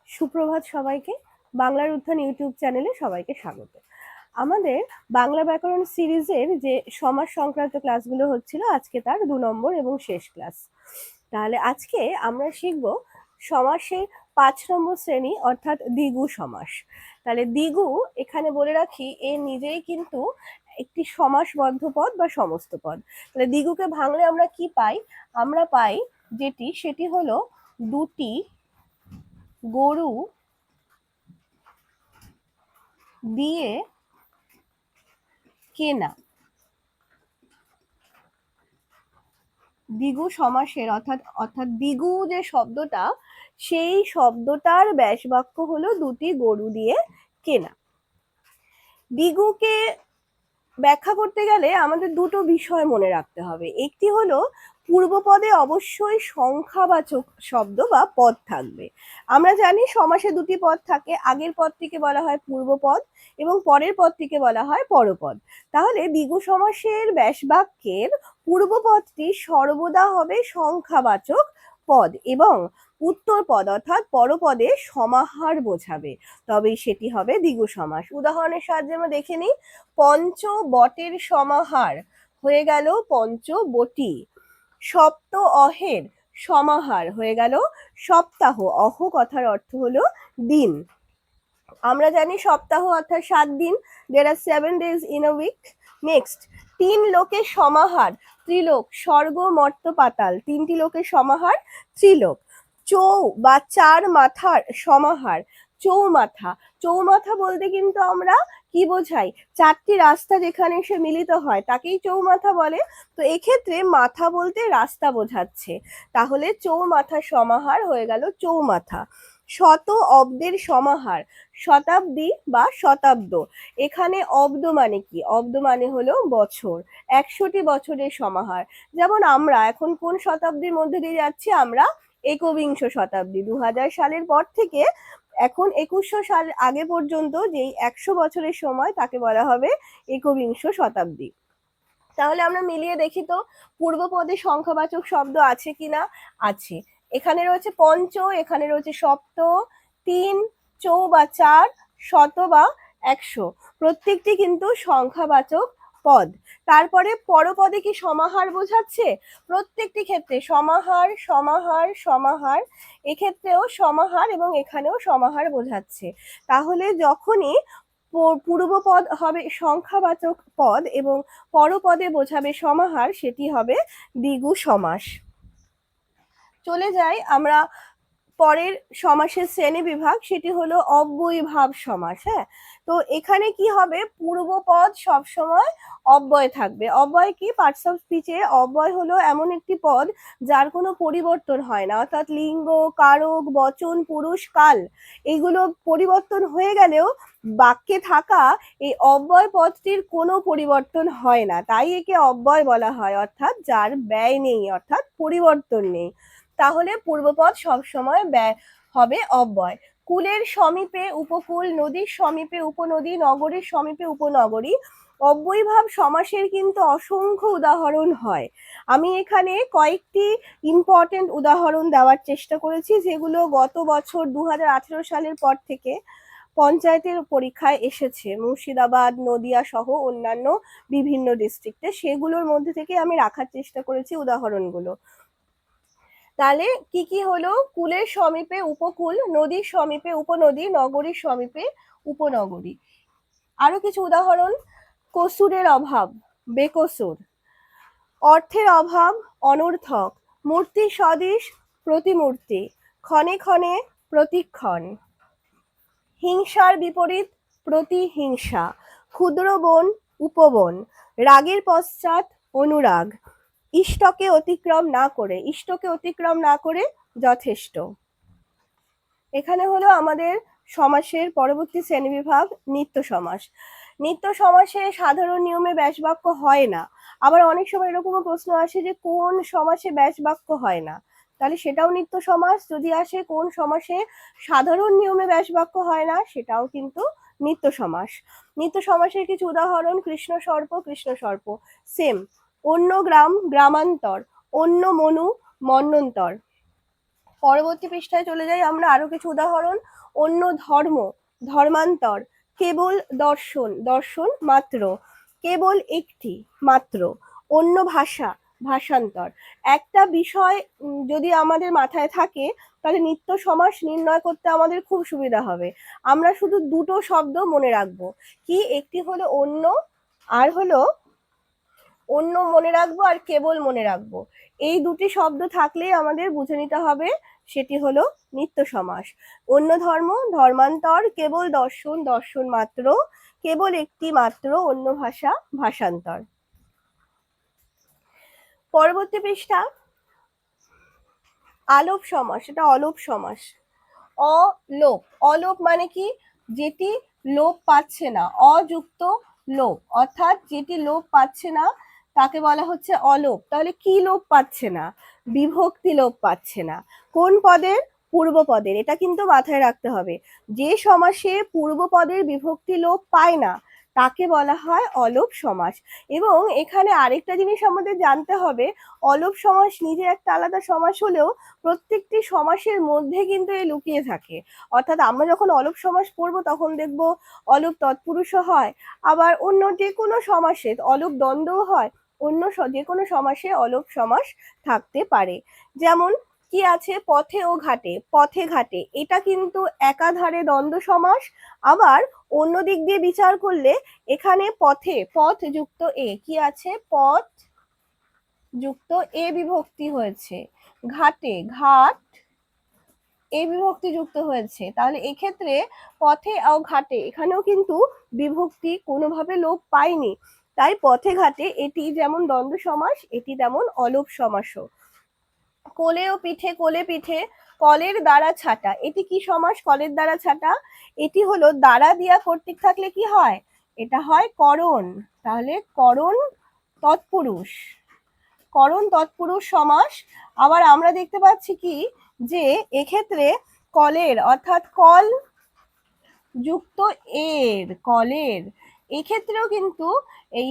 সুপ্রভাত সবাইকে। বাংলার উত্থান ইউটিউব চ্যানেলে সবাইকে স্বাগত। আমাদের বাংলা ব্যাকরণ সিরিজের যে সমাস সংক্রান্ত ক্লাসগুলো হচ্ছিল, আজকে তার 2 নম্বর এবং শেষ ক্লাস। তাহলে আজকে আমরা শিখব সমাসের 5 নম্বর শ্রেণী অর্থাৎ দ্বিগু সমাস। তাহলে দ্বিগু এখানে বলে রাখি, এ নিজেই কিন্তু একটি সমাসবদ্ধ পদ বা সমস্ত পদ। তাহলে দ্বিগুকে ভাঙলে আমরা কি পাই? আমরা পাই সেটি হলো দুটি গরু দিয়ে কেনা। দ্বিগু সমাসের অর্থাৎ দ্বিগু যে শব্দটা, সেই শব্দটার ব্যাসবাক্য হলো দুটি গরু দিয়ে কেনা। দ্বিগুকে ব্যাখ্যা করতে গেলে আমাদের দুটো বিষয় মনে রাখতে হবে। একটি হলো পূর্বপদে অবশ্যই সংখ্যাবাচক শব্দ বা পদ থাকবে। আমরা জানি সমাসে দুটি পদ থাকে, আগের পদটিকে বলা হয় পূর্বপদ এবং পরের পদটিকে বলা হয় পরপদ। তাহলে দ্বিগু সমাসের ব্যাসবাক্যের পূর্বপদটি সর্বদা হবে সংখ্যাবাচক পদ এবং উত্তর পদ অর্থাৎ পরপদে সমাহার বোঝাবে, তবেই সেটি হবে দ্বিগু সমাস। উদাহরণের সাহায্যে আমরা দেখে নিই। পঞ্চবটের সমাহার হয়ে গেল পঞ্চবটি। সপ্ত অহের সমাহার হয়ে গেল সপ্তাহ। অহ কথার অর্থ হলো দিন। আমরা জানি সপ্তাহ অর্থাৎ 7 দিন। there are 7 days in a week. Next, 3 লোকের সমাহার ত্রিলোক। স্বর্গ মর্ত পাতাল, 3টি লোকের সমাহার ত্রিলোক। চৌ বা 4 মাথার সমাহার চৌমাথা। চৌমাথা বলতে কিন্তু আমরা কি বোঝাই? 4টি রাস্তা যেখানে এসে মিলিত হয় তাকেই চৌমাথা বলে। তো এক্ষেত্রে মাথা বলতে রাস্তা বোঝাচ্ছে, তাহলে চৌমাথা সমাহার হয়ে গেল চৌমাথা। শত অব্দের সমাহার শতাব্দী বা শতাব্দ। এখানে অব্দ মানে কি? অব্দ মানে হলো বছর। 100টি বছরের সমাহার। যেমন আমরা এখন কোন শতাব্দীর মধ্যে দিয়ে যাচ্ছি? আমরা একবিংশ শতাব্দী। 2000 সালের পর থেকে এখন 2100 সাল আগে পর্যন্ত যেই 100 বছরের সময়, তাকে বলা হবে একবিংশ শতাব্দী। তাহলে আমরা মিলিয়ে দেখি তো পূর্বপদে সংখ্যাবাচক শব্দ আছে কিনা। আছে। এখানে রয়েছে পঞ্চ, এখানে রয়েছে সপ্ত, 3, চৌ বা 4, শত বা 100, প্রত্যেকটি কিন্তু সংখ্যাবাচক পদ। তারপরে পরপদে কি সমাহার বোঝাচ্ছে? প্রত্যেকটি ক্ষেত্রে সমাহার সমাহার সমাহার, এক্ষেত্রেও সমাহার এবং এখানেও সমাহার বোঝাচ্ছে। তাহলে যখনই পূর্বপদ হবে সংখ্যাবাচক পদ এবং পরপদে বোঝাবে সমাহার, সেটি হবে দ্বিগু সমাস। চলে যাই আমরা পরের সমাসের শ্রেণী বিভাগ, সেটি হলো অব্যয়ীভাব সমাস। হ্যাঁ, তো এখানে কি হবে? পূর্বপদ সবসময় অব্যয় থাকবে। অব্যয় কি? পার্টস অফ স্পিচে অব্যয় হলো এমন একটি পদ যার কোনো পরিবর্তন হয় না, অর্থাৎ লিঙ্গ, কারক, বচন, পুরুষ, কাল এইগুলো পরিবর্তন হয়ে গেলেও বাক্যে থাকা এই অব্যয় পদটির কোনো পরিবর্তন হয় না, তাই একে অব্যয় বলা হয়, অর্থাৎ যার ব্যয় নেই, অর্থাৎ পরিবর্তন নেই। তাহলে পূর্বপদ সবসময় হবে অব্যয়। কুলের সমীপে উপকূল, নদীর সমীপে উপনদী, নগরীর সমীপে উপনগরী। অব্যয়ীভাব সমাসের কিন্তু অসংখ্য উদাহরণ হয়। আমি এখানে কয়েকটি ইম্পর্টেন্ট উদাহরণ দেওয়ার চেষ্টা করেছি, যেগুলো গত বছর 2018 সালের পর থেকে পঞ্চায়েতের পরীক্ষায় এসেছে, মুর্শিদাবাদ, নদিয়া সহ অন্যান্য বিভিন্ন ডিস্ট্রিক্টে। সেগুলোর মধ্যে থেকে আমি রাখার চেষ্টা করেছি উদাহরণগুলো। তাহলে কি কি হলো? কুলের সমীপে উপকূল, নদীর সমীপে উপনদী, নগরীর সমীপে উপনগরী। আরো কিছু উদাহরণ: কসুরের অভাব, বেকসুর। অর্থের অভাব, অনর্থক। মূর্তি সদৃশ, প্রতিমূর্তি। ক্ষণে ক্ষণে, প্রতিক্ষণ। হিংসার বিপরীত, প্রতিহিংসা। ক্ষুদ্র বন, উপবন। রাগের পশ্চাৎ, অনুরাগ। ইষ্টকে অতিক্রম না করে, ইষ্টকে অতিক্রম না করে যথেষ্ট। এখানে হলো আমাদের সমাসের পরবর্তী শ্রেণীবিভাগ, নিত্য সমাস। নিত্য সমাসে সাধারণ নিয়মে ব্যাসবাক্য হয় না। আবার অনেক সময় এরকমও প্রশ্ন আসে যে কোন সমাসে ব্যাসবাক্য হয় না, তাহলে সেটাও নিত্য সমাস। যদি আসে কোন সমাসে সাধারণ নিয়মে ব্যাসবাক্য হয় না, সেটাও কিন্তু নিত্য সমাস। নিত্য সমাসের কিছু উদাহরণ: কৃষ্ণ সর্প, কৃষ্ণ সর্প, সেম। অন্য গ্রাম, গ্রামান্তর। অন্য মনু, মন্বন্তর। পরবর্তী পৃষ্ঠায় চলে যাই আমরা, আরো কিছু উদাহরণ। অন্য ধর্ম, ধর্মান্তর, কেবল দর্শন, দর্শন মাত্র, কেবল একটি, মাত্র, অন্য ভাষা, ভাষান্তর। একটা বিষয় যদি আমাদের মাথায় থাকে তাহলে নিত্য সমাস নির্ণয় করতে আমাদের খুব সুবিধা হবে। আমরা শুধু দুটো শব্দ মনে রাখবো, কি, একটি হলো অন্য, আর হলো অন্য মনে রাখবো, আর কেবল মনে রাখবো। এই দুটি শব্দ থাকলেই আমাদের বুঝে নিতে হবে সেটি হলো নিত্য সমাস। অন্য ধর্ম, ধর্মান্তর, কেবল দর্শন, দর্শন মাত্র, কেবল একটি, মাত্র, অন্য ভাষা, ভাষান্তর। পরবর্তী পৃষ্ঠা, আলোপ সমাস, এটা অলোপ সমাস। অলোপ, অলোপ মানে কি, যেটি লোপ পাচ্ছে না, অযুক্ত লোপ, অর্থাৎ যেটি লোপ পাচ্ছে না তাকে বলা হচ্ছে অলোপ। তাহলে কি লোপ পাচ্ছে না? বিভক্তি লোপ পাচ্ছে না। কোন পদের? পূর্ব পদের। এটা কিন্তু মাথায় রাখতে হবে, যে সমাসে পূর্ব পদের বিভক্তি লোপ পায় না তাকে বলা হয় অলোপ সমাস। এবং এখানে আরেকটা জিনিস আমাদের জানতে হবে, অলোপ সমাস নিজে একটা আলাদা সমাস হলেও প্রত্যেকটি সমাসের মধ্যে কিন্তু এ লুকিয়ে থাকে। অর্থাৎ আমরা যখন অলোপ সমাস পড়বো তখন দেখবো অলোপ তৎপুরুষও হয়, আবার অন্য যে কোনো সমাসে অলোপ দ্বন্দ্বও হয়, অন্য যে কোনো সমাসে অলোপ সমাস থাকতে পারে। যেমন কি আছে, পথে ও ঘাটে, পথে ঘাটে, এটা কিন্তু একাধারে দ্বন্দ্ব সমাস। আবার অন্য দিক দিয়ে বিচার করলে এখানে পথে, পথ যুক্ত এ, কি আছে, পথ যুক্ত এ বিভক্তি হয়েছে, ঘাটে, ঘাট এ বিভক্তি যুক্ত হয়েছে। তাহলে এক্ষেত্রে পথে ও ঘাটে এখানেও কিন্তু বিভক্তি কোনোভাবে লোপ পায়নি। তাই পথে ঘাটে এটি যেমন দ্বন্দ্ব সমাস, এটি তেমন অলোপ সমাসও। কোলে ও পিঠে, কোলে পিঠে, কলের দ্বারা ছাটা, এটি কি সমাস? কলের দ্বারা ছাটা, এটি হলো দ্বারা দিয়া কর্তৃক থাকলে কি হয়? এটা হয় করণ। তাহলে করণ তৎপুরুষ, করণ তৎপুরুষ সমাস। আবার আমরা দেখতে পাচ্ছি কি, যে এক্ষেত্রে কলের অর্থাৎ কল যুক্ত এর, কলের, এক্ষেত্রেও কিন্তু এই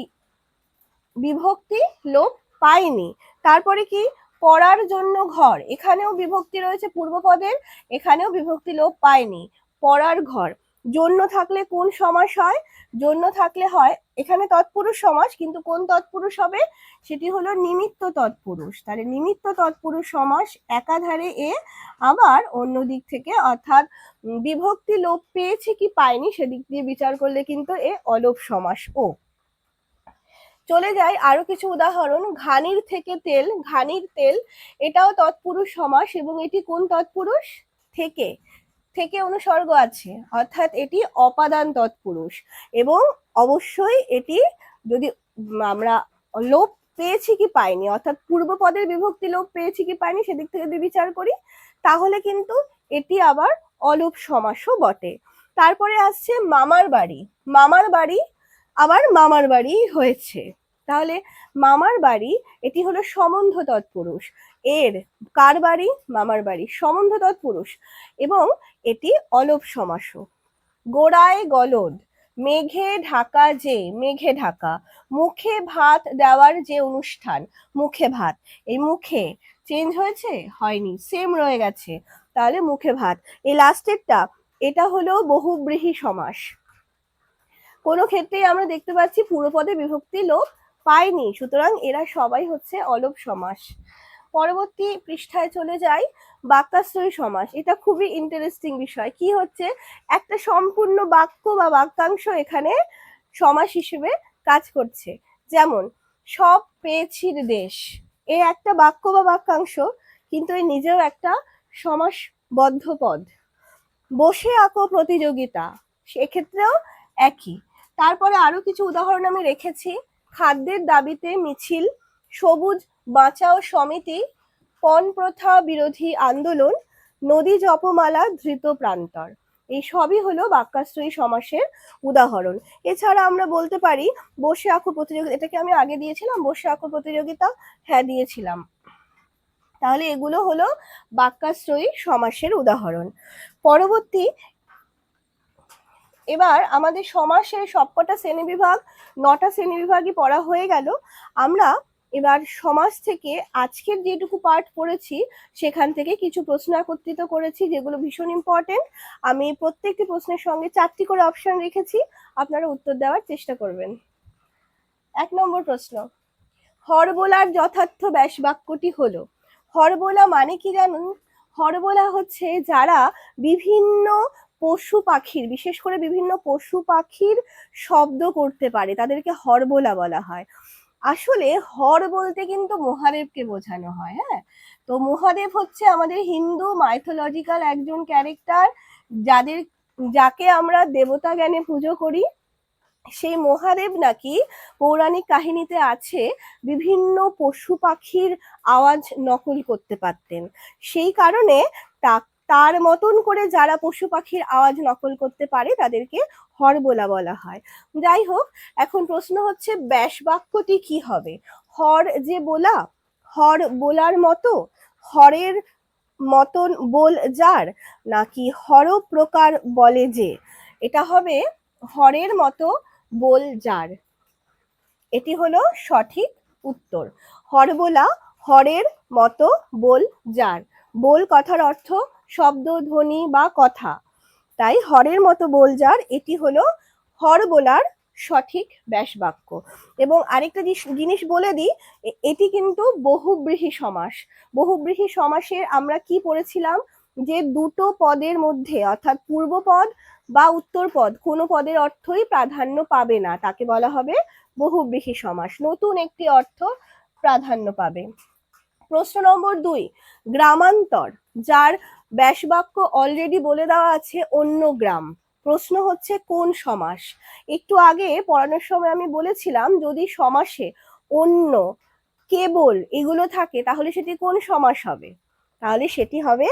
বিভক্তি লোপ পায়নি। তারপরে কি, পড়ার জন্য ঘর, এখানেও বিভক্তি রয়েছে পূর্বপদের, এখানেও বিভক্তি লোপ পায়নি, পড়ার ঘর। জন্য থাকলে কোন সমাস হয়? জন্য থাকলে হয় এখানে তৎপুরুষ সমাস, কিন্তু কোন তৎপুরুষ হবে? সেটি হলো নিমিত্ত তৎপুরুষ। তাহলে নিমিত্ত তৎপুরুষ সমাস একাধারে এ, আবার অন্য দিক থেকে অর্থাৎ বিভক্তি লোপ পেয়েছে কি পায়নি সেদিক দিয়ে বিচার করলে কিন্তু এ অলোপ সমাস ও। চলে যাই আরো কিছু উদাহরণ। ঘানির থেকে তেল, ঘানির তেল, এটাও তৎপুরুষ সমাস এবং এটি কোন তৎপুরুষ? থেকে, থেকে অনুসর্গ আছে, অর্থাৎ এটি অপাদান তৎপুরুষ। এবং অবশ্যই এটি যদি আমরা লোপ পেয়েছি কি পাইনি, অর্থাৎ পূর্ব পদের বিভক্তি লোপ পেয়েছি কি পাইনি সেদিক থেকে যদি বিচার করি তাহলে কিন্তু এটি আবার অলোপ সমাসও বটে। তারপরে আসছে মামার বাড়ি, মামার বাড়ি আবার মামার বাড়ি হয়েছে। তাহলে মামার বাড়ি এটি হলো সম্বন্ধ তৎপুরুষ, এর কার বাড়ি? মামার বাড়ি, সম্বন্ধ তৎপুরুষ এবং এটি অলোপ সমাসও। গোড়ায় গলদ, মেঘে ঢাকা যে, মেঘে ঢাকা, মুখে ভাত দেওয়ার যে অনুষ্ঠান, মুখে ভাত, এই মুখে চেঞ্জ হয়েছে? হয়নি, সেম রয়ে গেছে, তাহলে মুখে ভাত। এই লাস্টেরটা এটা হলো বহুব্রীহি সমাস। কোনো ক্ষেত্রেই আমরা দেখতে পাচ্ছি পূর্বপদে বিভক্তি লোপ পায়নি, সুতরাং এরা সবাই হচ্ছে অলোপ সমাস। পরবর্তী পৃষ্ঠায় চলে যাই, বাক্যাশ্রয়ী সমাস। এটা খুবই ইন্টারেস্টিং বিষয়। কি হচ্ছে, একটা সম্পূর্ণ বাক্য বা বাক্যাংশ এখানে সমাস হিসেবে কাজ করছে। যেমন সব পেয়েছির দেশ, এ একটা বাক্য বা বাক্যাংশ, কিন্তু এর নিজেও একটা সমাসবদ্ধ পদ। বসে আঁকো প্রতিযোগিতা, সেক্ষেত্রেও একই। তারপরে আরো কিছু উদাহরণ আমি রেখেছি। খাদ্যের দাবিতে মিছিল, সবুজ বাঁচাও সমিতি, পণ প্রথা বিরোধী আন্দোলন, নদী জপমালা ধৃত প্রান্তর, এই সবই হলো বাক্যাশ্রয়ী সমাসের উদাহরণ। এছাড়া আমরা বলতে পারি বসে আঁকো প্রতিযোগিতা, এটাকে আমি আগে দিয়েছিলাম, বসে আঁকো প্রতিযোগিতা, হ্যাঁ দিয়েছিলাম। তাহলে এগুলো হলো বাক্যাশ্রয়ী সমাসের উদাহরণ। পরবর্তী, এবার আমাদের সমাসের সবকটা শ্রেণীবিভাগ, 9টা শ্রেণীবিভাগই পড়া হয়ে গেল। আমরা এবার সমাজ থেকে আজকের যেটুকু পার্ট পড়েছি সেখান থেকে কিছু প্রশ্ন একত্রিত করেছি যেগুলো ভীষণ ইম্পর্টেন্ট। আমি প্রত্যেকটি প্রশ্নের সঙ্গে 4টি করে অপশন রেখেছি, আপনারা উত্তর দেওয়ার চেষ্টা করবেন। 1 নম্বর প্রশ্ন, হরবোলার যথার্থ ব্যাসবাক্যটি হলো। হরবোলা মানে কি জানুন? হরবোলা হচ্ছে যারা বিভিন্ন পশু পাখির, বিশেষ করে বিভিন্ন পশু পাখির শব্দ করতে পারে তাদেরকে হরবোলা বলা হয়। আসলে হর বলতে কিন্তু মহাদেবকে বোঝানো হয়। হ্যাঁ, তো মহাদেব হচ্ছে আমাদের হিন্দু মাইথোলজিক্যাল একজন ক্যারেক্টার, যাকে আমরা দেবতা জ্ঞানে পুজো করি। সেই মহাদেব নাকি পৌরাণিক কাহিনীতে আছে বিভিন্ন পশু পাখির আওয়াজ নকল করতে পারতেন। সেই কারণে তার মতন করে যারা পশু পাখির আওয়াজ নকল করতে পারে তাদেরকে হরবোলা বলা হয়। যাই হোক, এখন প্রশ্ন হচ্ছে ব্যাসবাক্যটি কি হবে? হর যে বোলা, হর বোলার মতো, হরের মতন বল যার, নাকি হর প্রকার বলে যে? এটা হবে হরের মতো বল যার। এটি হলো সঠিক উত্তর। হরবোলা হরের মতো বল যার। বল কথার অর্থ শব্দ, ধ্বনি বা কথা, তাই হরের মতো বল যার এটি হলো হরবোলার সঠিক ব্যাসবাক্য। এবং আরেকটা জিনিস বলে দিই, এটি কিন্তু বহুব্রীহি সমাস। বহুব্রীহি সমাসে আমরা কি পড়েছিলাম, যে দুটো পদের মধ্যে অর্থাৎ পূর্বপদ বা উত্তরপদ কোনো পদের অর্থই প্রাধান্য পাবে না, তাকে বলা হবে বহুব্রীহি সমাস। নতুন একটি অর্থ প্রাধান্য পাবে। প্রশ্ন নম্বর 2, গ্রামান্তর, যার ব্যাসবাক্য অলরেডি বলে দেওয়া আছে অন্য গ্রাম। প্রশ্ন হচ্ছে কোন সমাস? একটু আগে পড়ানোর সময় আমি বলেছিলাম যদি সমাসে অন্য, কেবল এগুলো থাকে তাহলে সেটি কোন সমাস হবে? তাহলে সেটি হবে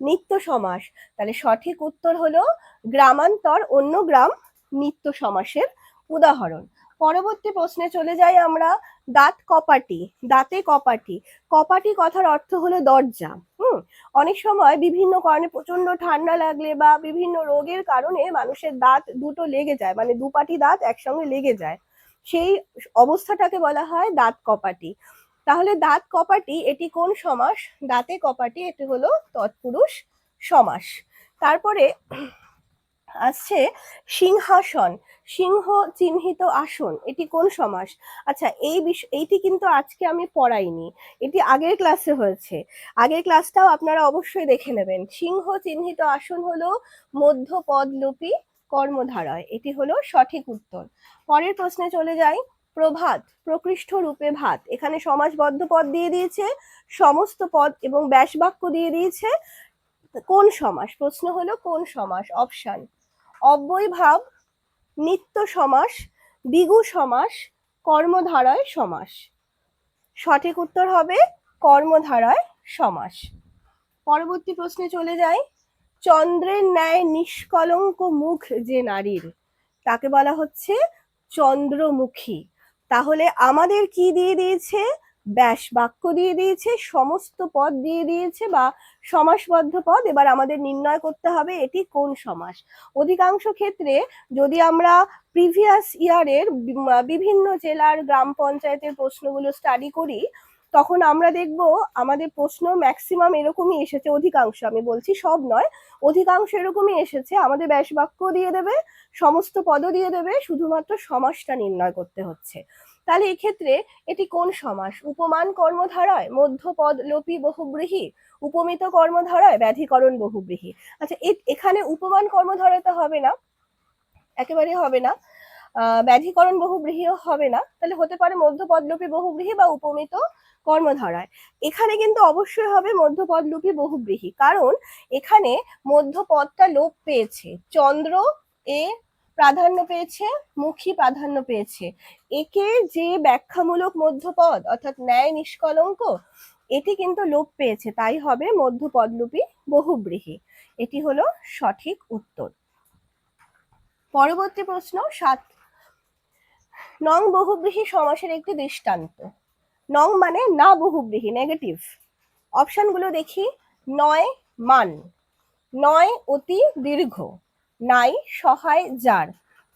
নিত্য সমাস। তাহলে সঠিক উত্তর হলো গ্রামান্তর, অন্য গ্রাম নিত্য সমাসের উদাহরণ। পরবর্তী প্রশ্নে চলে যাই আমরা। দাঁত কপাটি, দাঁতে কপাটি। কপাটি কথার অর্থ হলো দরজা। অনেক সময় বিভিন্ন কারণে প্রচন্ড ঠান্ডা লাগলে বা বিভিন্ন রোগের কারণে মানুষের দাঁত দুটো লেগে যায়, মানে দুপাটি দাঁত একসঙ্গে লেগে যায়, সেই অবস্থাটাকে বলা হয় দাঁত কপাটি। তাহলে দাঁত কপাটি এটি কোন সমাস? দাঁতে কপাটি এটি হলো তৎপুরুষ সমাস। তারপরে আসছে সিংহাসন, সিংহ চিহ্নিত আসন, এটি কোন সমাস? আচ্ছা, এইটি কিন্তু আজকে আমি পড়াইনি, এটি আগের ক্লাসে হয়েছে, আগের ক্লাসটাও আপনারা অবশ্যই দেখে নেবেন। সিংহ চিহ্নিত আসন হলো মধ্যপদলোপী কর্মধারয়, এটি হলো সঠিক উত্তর। পরের প্রশ্নে চলে যাই। প্রভাত, প্রকৃষ্ট রূপে ভাত, এখানে সমাসবদ্ধ পদ দিয়ে দিয়েছে, সমস্ত পদ এবং ব্যাসবাক্য দিয়ে দিয়েছে। কোন সমাস? প্রশ্ন হলো কোন সমাস? অপশন: অব্যয়ভাব, নিত্য সমাস, দ্বিগু সমাস, কর্মধারয় সমাস। সঠিক উত্তর হবে কর্মধারয় সমাস। পরবর্তী প্রশ্নে চলে যাই। চন্দ্রের ন্যায় নিষ্কলঙ্ক মুখ যে নারীর, তাকে বলা হচ্ছে চন্দ্রমুখী। তাহলে আমাদের কি দিয়ে দিয়েছে? ব্যাসবাক্য দিয়ে দিয়েছে, সমস্ত পদ দিয়ে দিয়েছে বা সমাসবদ্ধ পদ। এবার আমাদের নির্ণয় করতে হবে এটি কোন সমাস। অধিকাংশ ক্ষেত্রে যদি আমরা প্রিভিয়াস ইয়ারের বিভিন্ন জেলার গ্রাম পঞ্চায়েতের প্রশ্নগুলো স্টাডি করি, তখন আমরা দেখব আমাদের প্রশ্ন ম্যাক্সিমাম এরকমই এসেছে, অধিকাংশ, আমি বলছি সব নয়, অধিকাংশ এরকমই এসেছে। আমাদের ব্যাসবাক্য দিয়ে দেবে, সমস্ত পদও দিয়ে দেবে, শুধুমাত্র সমাসটা নির্ণয় করতে হচ্ছে। তাহলে এক্ষেত্রে এটি কোন সমাস? উপমান কর্মধারয়, মধ্যপদ লোপী বহুব্রীহি, উপমিত কর্মধারয়, ব্যাধিকরণ বহুব্রীহি। আচ্ছা, এখানে উপমান কর্মধারয় তো হবে না, একেবারে হবে না, ব্যাধিকরণ বহুব্রীহিও হবে না, তাহলে হতে পারে মধ্যপদলোপী বহুব্রীহি বা উপমিত কর্মধারায়। এখানে কিন্তু অবশ্যই হবে মধ্যপদলোপী বহুব্রীহি, কারণ এখানে মধ্যপদটা লোপ পেয়েছে, চন্দ্র এ প্রাধান্য পেয়েছে, মুখী প্রাধান্য পেয়েছে। একে যে ব্যাখ্যামূলক মধ্যপদ অর্থাৎ ন্যায় নিষ্কলঙ্ক, এটি কিন্তু লোপ পেয়েছে, তাই হবে মধ্যপদলোপী বহুব্রীহি। এটি হলো সঠিক উত্তর। পরবর্তী প্রশ্ন 7, নং বহুব্রীহি সমাসের একটি দৃষ্টান্ত। নং মানে না বহুব্রীহি, নেগেটিভ। অপশনগুলো দেখি। নয় মান, নয় অতি দীর্ঘ, নাই সহায় যার,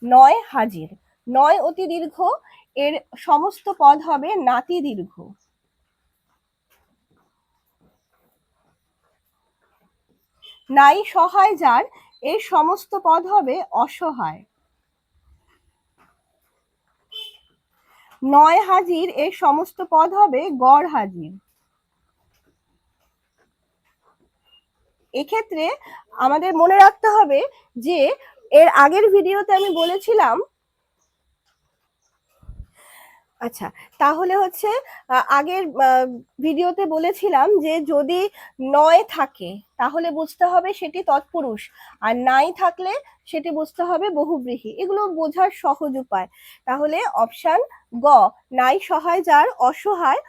নয় হাজির, নয় অতি দীর্ঘ, এর সমস্ত পদ হবে নাতি দীর্ঘ। নাই সহায় যার, এর সমস্ত পদ হবে অসহায়। নয় হাজির, এর সমস্ত পদ হবে গড় হাজির। এক্ষেত্রে আমাদের মনে রাখতে হবে যে এর আগের ভিডিওতে আমি বলেছিলাম, আচ্ছা তাহলে হচ্ছে আগের ভিডিওতে বলেছিলাম যে যদি নয় থাকে তাহলে বুঝতে হবে সেটি তৎপুরুষ, আর নাই থাকলে সেটি বুঝতে হবে বহুব্রীহি। এগুলো বোঝার সহজ উপায়। তাহলে অপশন গ, নাই সহায় যার অসহায়,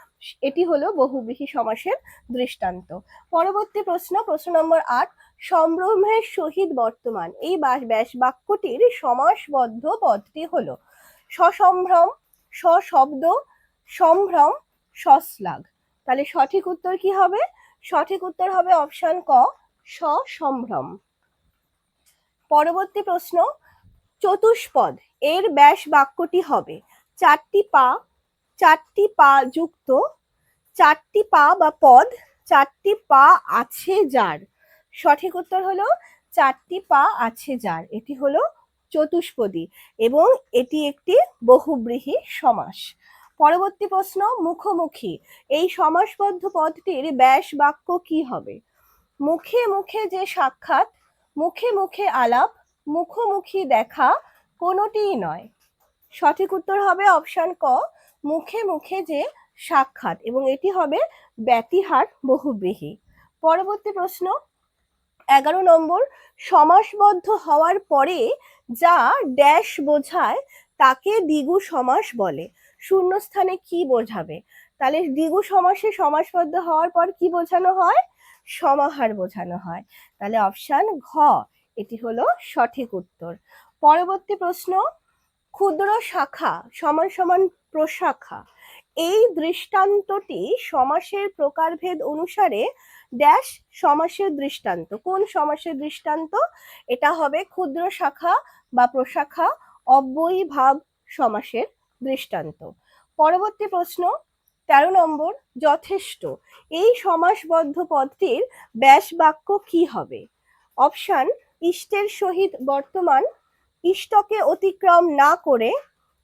এটি হলো বহুব্রীহি সমাসের দৃষ্টান্ত। পরবর্তী প্রশ্ন, প্রশ্ন নম্বর 8, সম্ভ্রমের সহিত বর্তমান এই ব্যাস বাক্যটির সমাসবদ্ধ পদটি হলো সসম্ভ্রম, সশব্দ, সম্ভ্রম, সশ্লাঘ। তাহলে সঠিক উত্তর কি হবে? সঠিক উত্তর হবে অপশন ক, সসম্ভ্রম। পরবর্তী প্রশ্ন, চতুষ্পদ এর ব্যাস বাক্যটি হবে চারটি পা যুক্ত, চারটি পা বা পদ, চারটি পা আছে যার। সঠিক উত্তর হলো চারটি পা আছে যার, এটি হলো চতুষ্পদী এবং এটি একটি বহুব্রীহি সমাস। পরবর্তী প্রশ্ন, মুখোমুখি এই সমাসবদ্ধ পদটির ব্যাস বাক্য কি হবে? মুখে মুখে যে সাক্ষাৎ, মুখে মুখে আলাপ, মুখোমুখি দেখা, কোনোটিই নয়। সঠিক উত্তর হবে অপশন ক, মুখে মুখে যে সাক্ষাৎ, এবং এটি হবে ব্যতিহার বহুব্রীহি। পরবর্তী প্রশ্ন 11 নম্বর, সমাসবদ্ধ হওয়ার পরে যা ড্যাশ বোঝায় তাকে দ্বিগু সমাস বলে। শূন্যস্থানে কি বোঝাবে? তাহলে দ্বিগু সমাসে সমাসবদ্ধ হওয়ার পর কি বোঝানো হয়? সমাহার বোঝানো হয়। তাহলে অপশন ঘ, এটি হলো সঠিক উত্তর। পরবর্তী প্রশ্ন, ক্ষুদ্র শাখা সমান সমান প্রশাখা এই দৃষ্টান্তটি সমাসের প্রকারভেদ অনুসারে ড্যাশ সমাসের দৃষ্টান্ত। কোন সমাসের দৃষ্টান্ত? এটা হবে ক্ষুদ্র শাখা বা প্রশাখা অব্যয়ীভাব সমাসের দৃষ্টান্ত। পরবর্তী প্রশ্ন 13 নম্বর, যথেষ্ট এই সমাসবদ্ধ পদটির ব্যাস বাক্য কি হবে? অপশন ইষ্টের সহিত বর্তমান, ইষ্টকে অতিক্রম না করে,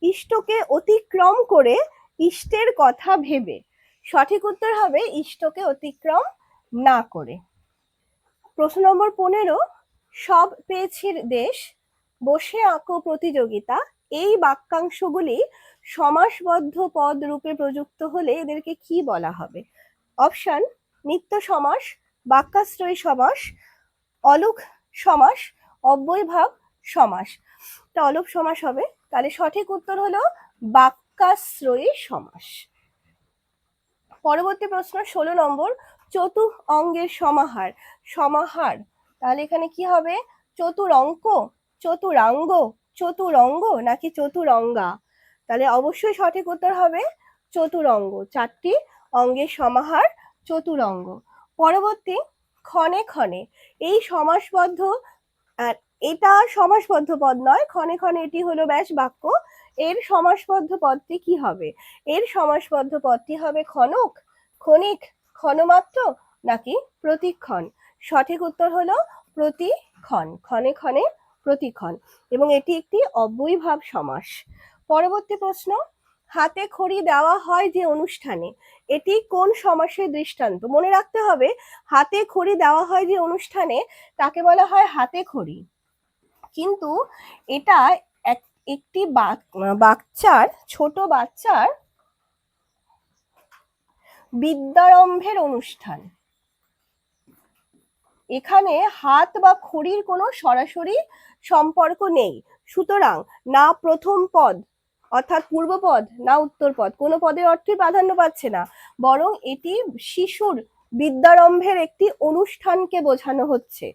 ইষ্টকে অতিক্রম করে, ইষ্টের কথা ভেবে। সঠিক উত্তর হবে ইষ্টকে অতিক্রম না করে। প্রশ্ন নম্বর 15, সব পেয়েছির দেশ, বসে আঁকো প্রতিযোগিতা এই বাক্যাংশগুলি সমাসবদ্ধ পদ রূপে প্রযুক্ত হলে এদেরকে কি বলা হবে? অপশন নিত্য সমাস, বাক্যাশ্রয়ী সমাস, অলুক সমাস, অব্যয়ভাব সমাস। এটা অলুক সমাস হবে। তাহলে সঠিক উত্তর হলো বাক্যাশ্রয়ী সমাস। পরবর্তী প্রশ্ন 16 নম্বর, চতু অঙ্গের সমাহার। সমাহার তাহলে এখানে কি হবে? চতুরঙ্ক, চতুরাঙ্গ, চতুরঙ্গ নাকি চতুরঙ্গা? তাহলে অবশ্যই সঠিক উত্তর হবে চতুরঙ্গ, চারটি অঙ্গের সমাহার চতুরঙ্গ। পরবর্তী, ক্ষণে ক্ষণে এই সমাসবদ্ধ, এটা সমাসবদ্ধ পদ নয়, ক্ষণে ক্ষণে এটি হলো ব্যাস বাক্য। এর সমাসবদ্ধ পদটি কি হবে? এর সমাসবদ্ধ পদটি হবে ক্ষণক, ক্ষণিক, ক্ষণমাত্র নাকি প্রতিক্ষণ? সঠিক উত্তর হলো প্রতিক্ষণ, ক্ষণে ক্ষণে প্রতিক্ষণ, এবং এটি একটি অব্যয়ীভাব সমাস। পরবর্তী প্রশ্ন, হাতে খড়ি দেওয়া হয় যে অনুষ্ঠানে এটি কোন সমাসের দৃষ্টান্ত? মনে রাখতে হবে হাতে খড়ি দেওয়া হয় যে অনুষ্ঠানে তাকে বলা হয় হাতে খড়ি, কিন্তু এটা একটি বাচ্চার, ছোট বাচ্চার বিদ্যারম্ভের অনুষ্ঠান। এখানে হাত বা খড়ির কোনো সরাসরি সম্পর্ক নেই, সুতরাং না প্রথম পদ অর্থাৎ পূর্বপদ না উত্তরপদ কোনো পদের অর্থই প্রাধান্য পাচ্ছে না, বরং এটি শিশুর বিদ্যারম্ভের একটি অনুষ্ঠানকে বোঝানো হচ্ছে।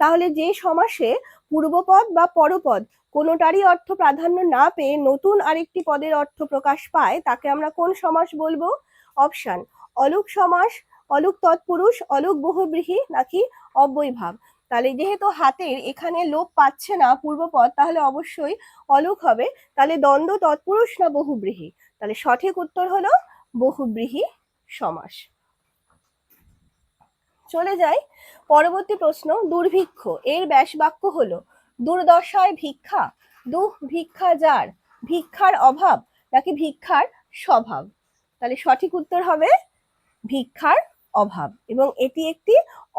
তাহলে যে সমাসে পূর্বপদ বা পরপদ কোনোটারই অর্থ প্রাধান্য না পেয়ে নতুন আরেকটি পদের অর্থ প্রকাশ পায় তাকে আমরা কোন সমাস বলবো? অপশন অলুক সমাস, অলুক তৎপুরুষ, অলুক বহুব্রীহি নাকি অব্যয়ীভাব। তাহলে যেহেতু হাতের এখানে লোপ পাচ্ছে না পূর্বপদ, তাহলে অবশ্যই অলোক হবে। তাহলে দ্বন্দ্ব তৎপুরুষ না বহুব্রীহি? তাহলে সঠিক উত্তর হলো বহুব্রীহি সমাস। চলে যাই পরবর্তী প্রশ্ন, দুর্ভিক্ষ এর ব্যাস বাক্য হলো দুর্দশায় ভিক্ষা, দুঃ ভিক্ষা যার, ভিক্ষার অভাব নাকি ভিক্ষার স্বভাব? তাহলে সঠিক উত্তর হবে ভিক্ষার অভাব, এবং এটি একটি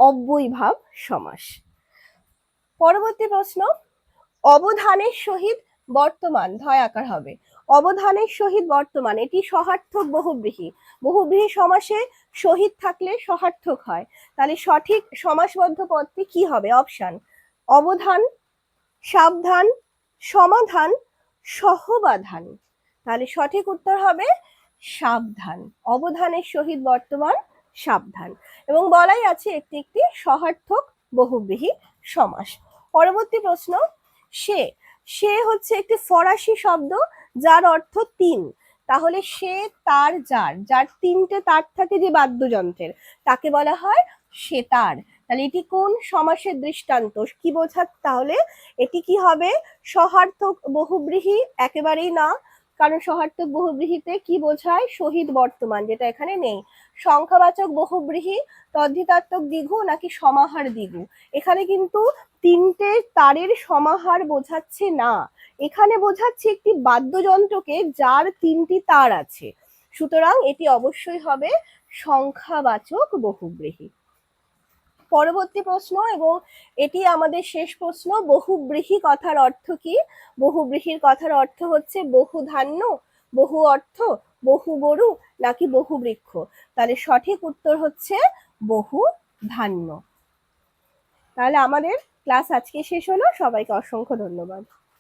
অব্যয়ীভাব সমাস। পরবর্তী প্রশ্ন, অবধানের সহিত বর্তমান ধয় আকার হবে। অবধানের সহিত বর্তমান এটি সহার্থক বহুব্রীহি। বহুব্রীহি সমাসে সহিত থাকলে সহার্থক হয়। তাহলে সঠিক সমাসবদ্ধ পদটি কি হবে? অপশন: অবধান, সাবধান, সমাধান, সহবাধান। তাহলে সঠিক উত্তর হবে সাবধান। অবধানের সহিত বর্তমান সাবধান, এবং বলাই আছে একটি একটি সহার্থক বহুব্রীহি সমাস। পরবর্তী প্রশ্ন, সে সে হচ্ছে একটি ফরাসি শব্দ যার অর্থ তিন। তাহলে সে, তার, যার, যার তিনটে তার থাকে যে বাদ্যযন্ত্রের, তাকে বলা হয় সেতার। তাহলে এটি কোন সমাসের দৃষ্টান্ত? কি বোঝায়? তাহলে এটি কি হবে? সহার্থক বহুব্রীহি? একেবারেই না, কারণ সহার্থক বহুব্রীহিতে কি বোঝায়? শহীদ বর্তমান, যেটা এখানে নেই। সংখ্যাবাচক বহুব্রীহি তদ্ধিতাত্মক দ্বিগু নাকি সমাহার দ্বিগু? এখানে কিন্তু তিনটে তারের সমাহার বোঝাচ্ছে না, এখানে বোঝাচ্ছে একটি বাদ্যযন্ত্রকে যার তিনটি তার আছে। সুতরাং এটি অবশ্যই হবে সংখ্যাবাচক বহুব্রীহি। পরবর্তী প্রশ্ন, এবং এটি আমাদের শেষ প্রশ্ন, বহুব্রীহি কথার অর্থ কি? বহুব্রীহির কথার অর্থ হচ্ছে বহু ধান্য, বহু অর্থ, বহু গরু নাকি বহু বৃক্ষ? তাহলে সঠিক উত্তর হচ্ছে বহু ধান্য। তাহলে আমাদের ক্লাস আজকে শেষ হলো। সবাইকে অসংখ্য ধন্যবাদ।